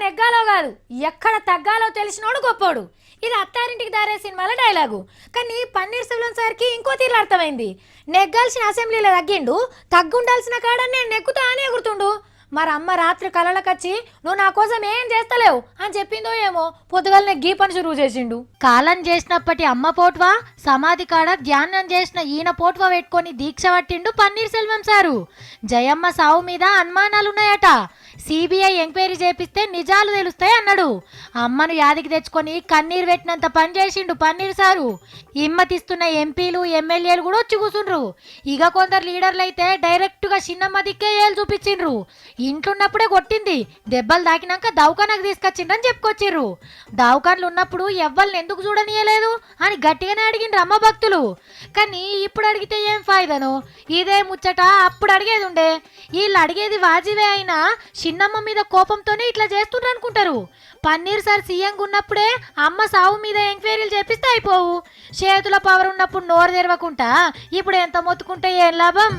నెగ్గాలో కాదు ఎక్కడ తగ్గాలో తెలిసినోడు గొప్పోడు. ఇది అత్తారింటికి దారే సినిమాల డైలాగు. కానీ పన్నీర్ సెల్వం సార్కి ఇంకో తీరు అర్థమైంది. నెగ్గాల్సిన అసెంబ్లీలో తగ్గిండు, తగ్గుండాల్సిన కాడ నేను నెగ్గుతా అని ఎగురుతుండు. మరి అమ్మ రాత్రి కలలకొచ్చి నువ్వు నా కోసం ఏం చేస్తలేవు అని చెప్పిందో ఏమో పొద్దుగాలనే గీ పని షురువు చేసిండు. కాలం చేసినప్పటి అమ్మ పోట్వా, సమాధి కాడ ధ్యానం చేసిన ఈయన పోట్వా పెట్టుకొని దీక్ష పట్టిండు పన్నీర్ సెల్వం సారు. జయమ్మ సావు మీద అనుమానాలున్నాయట. సిబిఐ ఎంక్వైరీ చేపిస్తే నిజాలు తెలుస్తాయి అన్నాడు. అమ్మను యాదికి తెచ్చుకొని కన్నీరు పెట్టినంత పని చేసిండు పన్నీర్ సారు. హిమ్మతిస్తున్న ఎంపీలు ఎమ్మెల్యేలు కూడా వచ్చి కూర్చుండ్రు. ఇక కొందరు లీడర్లు అయితే డైరెక్ట్గా చిన్నమ్మ దిక్కే ఏళ్ళు చూపించిండ్రు. ఇంట్లున్నప్పుడే కొట్టింది, దెబ్బలు తాకినాక దవాఖానకు తీసుకొచ్చిండ్రని చెప్పుకొచ్చిర్రు. దవాఖాన్లు ఉన్నప్పుడు ఎవ్వరిని ఎందుకు చూడనీయలేదు అని గట్టిగానే అడిగిండ్రు అమ్మ భక్తులు. కానీ ఇప్పుడు అడిగితే ఏం ఫాయిదను? ఇదే ముచ్చట అప్పుడు అడిగేది ఉండే. వీళ్ళు అడిగేది వాజివే అయినా చిన్నమ్మ మీద కోపంతోనే ఇట్లా చేస్తుండ్రు అనుకుంటారు. పన్నీర్ సార్ సీఎంగా ఉన్నప్పుడే అమ్మ సావు మీద ఎంక్వైరీలు చేపిస్తే అయిపోవు. చేతుల పవర్ ఉన్నప్పుడు నోరు తెరవకుండా ఇప్పుడు ఎంత మొత్తుకుంటే ఏం లాభం?